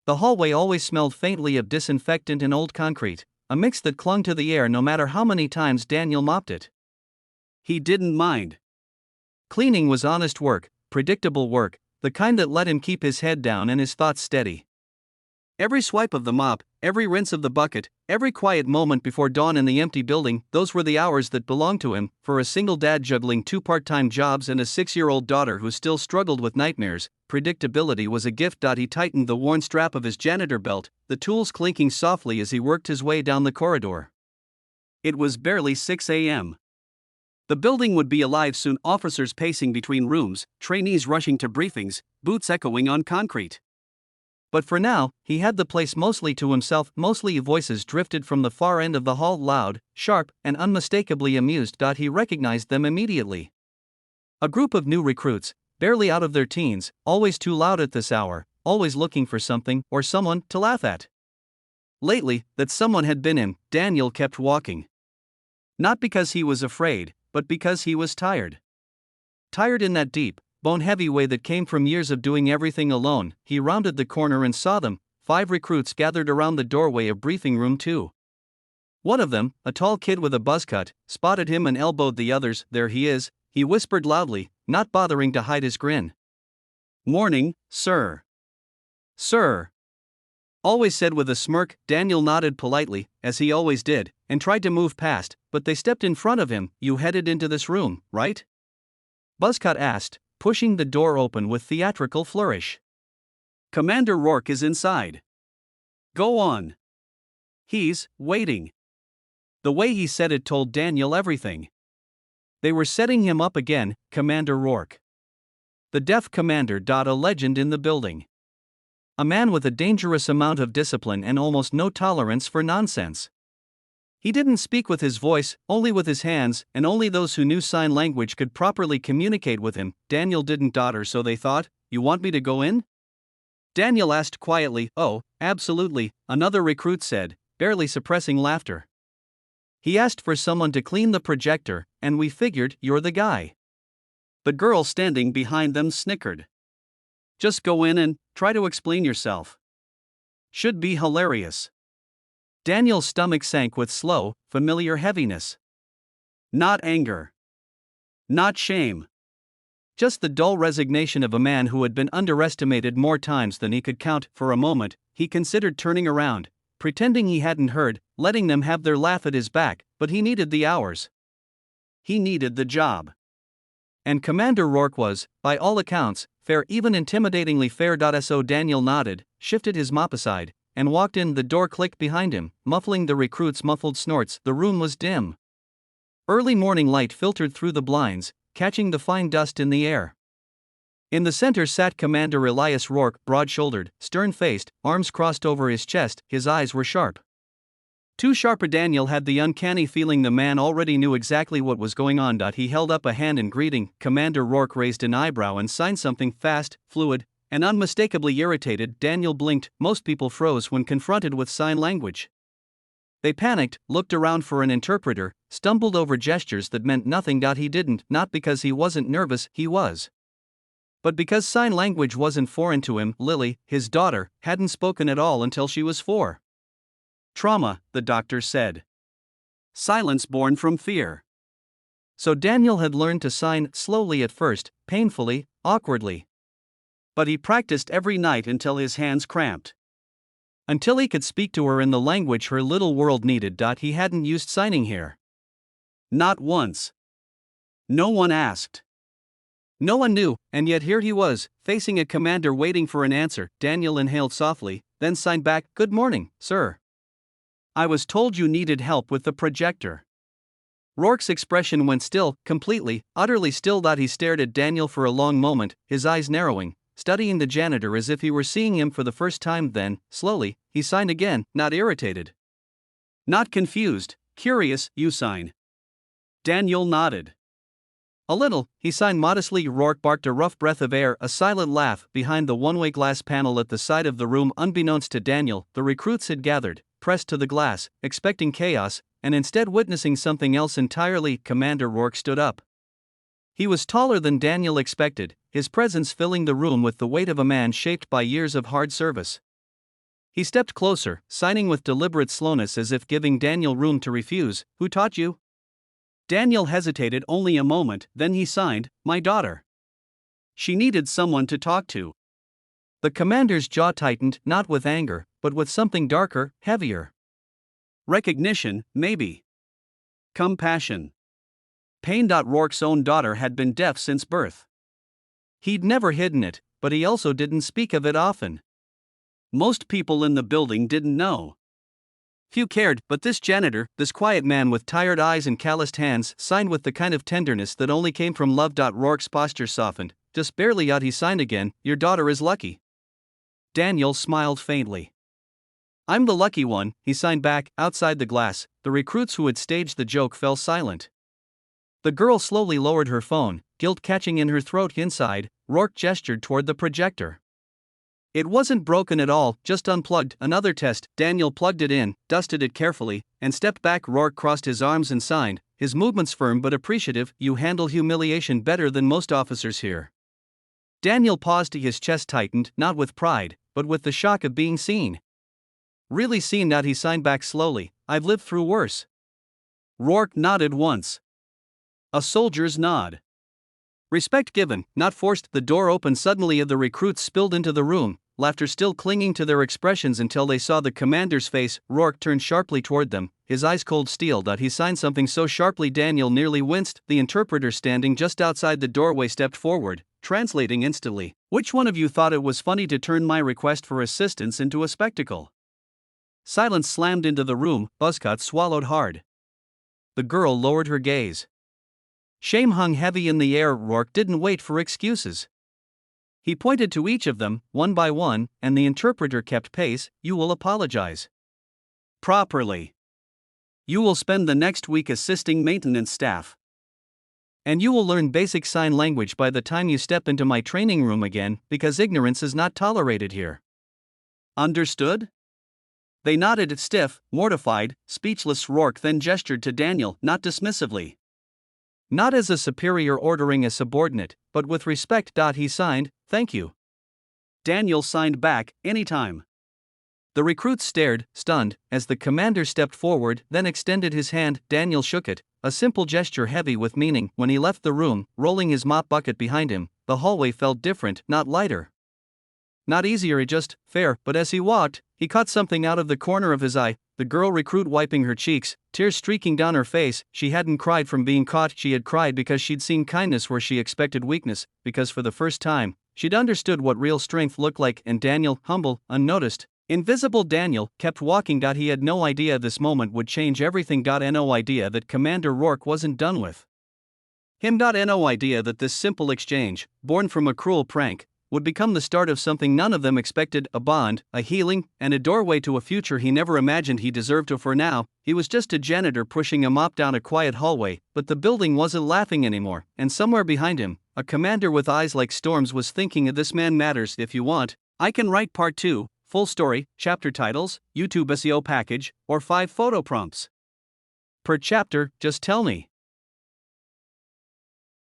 The hallway always smelled faintly of disinfectant and old concrete, a mix that clung to the air no matter how many times Daniel mopped it. He didn't mind. Cleaning was honest work, predictable work, the kind that let him keep his head down and his thoughts steady. Every swipe of the mop, every rinse of the bucket, every quiet moment before dawn in the empty building, those were the hours that belonged to him. For a single dad juggling 2 part-time jobs and a 6-year-old daughter who still struggled with nightmares, predictability was a gift. He tightened the worn strap of his janitor belt, the tools clinking softly as he worked his way down the corridor. It was barely 6 a.m. The building would be alive soon, officers pacing between rooms, trainees rushing to briefings, boots echoing on concrete. But for now, he had the place mostly to himself. Mostly voices drifted from the far end of the hall, loud, sharp, and unmistakably amused. He recognized them immediately. A group of new recruits, barely out of their teens, always too loud at this hour, always looking for something or someone to laugh at. Lately, that someone had been him. Daniel kept walking. Not because he was afraid, but because he was tired. Tired in that deep, bone-heavy way that came from years of doing everything alone. He rounded the corner and saw them, 5 recruits gathered around the doorway of briefing room 2. One of them, a tall kid with a buzz cut, spotted him and elbowed the others. "There he is," he whispered loudly, not bothering to hide his grin. "Morning, sir." "Sir." Always said with a smirk. Daniel nodded politely, as he always did, and tried to move past, but they stepped in front of him. "You headed into this room, right?" Buzzcut asked, pushing the door open with theatrical flourish. "Commander Rourke is inside. Go on. He's waiting." The way he said it told Daniel everything. They were setting him up again, Commander Rourke. The deaf commander. A legend in the building. A man with a dangerous amount of discipline and almost no tolerance for nonsense. He didn't speak with his voice, only with his hands, and only those who knew sign language could properly communicate with him. Daniel didn't, or so they thought. "You want me to go in?" Daniel asked quietly. "Oh, absolutely," another recruit said, barely suppressing laughter. "He asked for someone to clean the projector, and we figured you're the guy." The girl standing behind them snickered. "Just go in and try to explain yourself. Should be hilarious." Daniel's stomach sank with slow, familiar heaviness. Not anger. Not shame. Just the dull resignation of a man who had been underestimated more times than he could count. For a moment, he considered turning around, pretending he hadn't heard, letting them have their laugh at his back, but he needed the hours. He needed the job. And Commander Rourke was, by all accounts, fair, even intimidatingly fair. So Daniel nodded, shifted his mop aside, and walked in. The door clicked behind him, muffling the recruits' muffled snorts. The room was dim. Early morning light filtered through the blinds, catching the fine dust in the air. In the center sat Commander Elias Rourke, broad-shouldered, stern-faced, arms crossed over his chest. His eyes were sharp. Too sharp. Daniel had the uncanny feeling the man already knew exactly what was going on. He held up a hand in greeting. Commander Rourke raised an eyebrow and signed something fast, fluid, and unmistakably irritated. Daniel blinked. Most people froze when confronted with sign language. They panicked, looked around for an interpreter, stumbled over gestures that meant nothing. He didn't, not because he wasn't nervous, he was. But because sign language wasn't foreign to him. Lily, his daughter, hadn't spoken at all until she was 4. Trauma, the doctor said. Silence born from fear. So Daniel had learned to sign, slowly at first, painfully, awkwardly. But he practiced every night until his hands cramped. Until he could speak to her in the language her little world needed. He hadn't used signing here. Not once. No one asked. No one knew, and yet here he was, facing a commander waiting for an answer. Daniel inhaled softly, then signed back, "Good morning, sir. I was told you needed help with the projector." Rourke's expression went still, completely, utterly still. He stared at Daniel for a long moment, his eyes narrowing, studying the janitor as if he were seeing him for the first time. Then, slowly, he signed again, not irritated. Not confused, curious. "You sign." Daniel nodded. "A little," he signed modestly. Rourke barked a rough breath of air, a silent laugh, behind the one-way glass panel at the side of the room. Unbeknownst to Daniel, the recruits had gathered, pressed to the glass, expecting chaos, and instead witnessing something else entirely. Commander Rourke stood up. He was taller than Daniel expected, his presence filling the room with the weight of a man shaped by years of hard service. He stepped closer, signing with deliberate slowness as if giving Daniel room to refuse. Who taught you? Daniel hesitated only a moment, then he signed, my daughter. She needed someone to talk to. The commander's jaw tightened, not with anger, but with something darker, heavier. Recognition, maybe. Compassion. Pain. Rourke's own daughter had been deaf since birth. He'd never hidden it, but he also didn't speak of it often. Most people in the building didn't know. Few cared, but this janitor, this quiet man with tired eyes and calloused hands, signed with the kind of tenderness that only came from love. Rourke's posture softened, just barely out. He signed again, your daughter is lucky. Daniel smiled faintly. I'm the lucky one, he signed back. Outside the glass, the recruits who had staged the joke fell silent. The girl slowly lowered her phone, guilt catching in her throat. Inside, Rourke gestured toward the projector. It wasn't broken at all, just unplugged. Another test. Daniel plugged it in, dusted it carefully, and stepped back. Rourke crossed his arms and signed, his movements firm but appreciative. You handle humiliation better than most officers here. Daniel paused. His chest tightened, not with pride, but with the shock of being seen. Really seen? He signed back slowly, I've lived through worse. Rourke nodded once. A soldier's nod. Respect given, not forced. The door opened suddenly. The recruits spilled into the room, laughter still clinging to their expressions until they saw the commander's face. Rourke turned sharply toward them, his eyes cold steel. He signed something so sharply Daniel nearly winced. The interpreter standing just outside the doorway stepped forward, translating instantly. Which one of you thought it was funny to turn my request for assistance into a spectacle? Silence slammed into the room. Buzzcut swallowed hard. The girl lowered her gaze. Shame hung heavy in the air. Rourke didn't wait for excuses. He pointed to each of them, one by one, and the interpreter kept pace. You will apologize. Properly. You will spend the next week assisting maintenance staff. And you will learn basic sign language by the time you step into my training room again, because ignorance is not tolerated here. Understood? They nodded, stiff, mortified, speechless. Rourke then gestured to Daniel, not dismissively. Not as a superior ordering a subordinate, but with respect. He signed, thank you. Daniel signed back, anytime. The recruits stared, stunned, as the commander stepped forward, then extended his hand. Daniel shook it, a simple gesture heavy with meaning. When he left the room, rolling his mop bucket behind him, the hallway felt different, not lighter. Not easier, just fair. But as he walked, he caught something out of the corner of his eye, the girl recruit wiping her cheeks, tears streaking down her face. She hadn't cried from being caught, she had cried because she'd seen kindness where she expected weakness, because for the first time, she'd understood what real strength looked like. And Daniel, humble, unnoticed, invisible Daniel, kept walking. He had no idea this moment would change everything. And no idea that Commander Rourke wasn't done with him. And no idea that this simple exchange, born from a cruel prank, would become the start of something none of them expected, a bond, a healing, and a doorway to a future he never imagined he deserved to. For now, he was just a janitor pushing a mop down a quiet hallway, but the building wasn't laughing anymore, and somewhere behind him, a commander with eyes like storms was thinking, this man matters. If you want, I can write part 2, full story, chapter titles, YouTube SEO package, or 5 photo prompts per chapter, just tell me.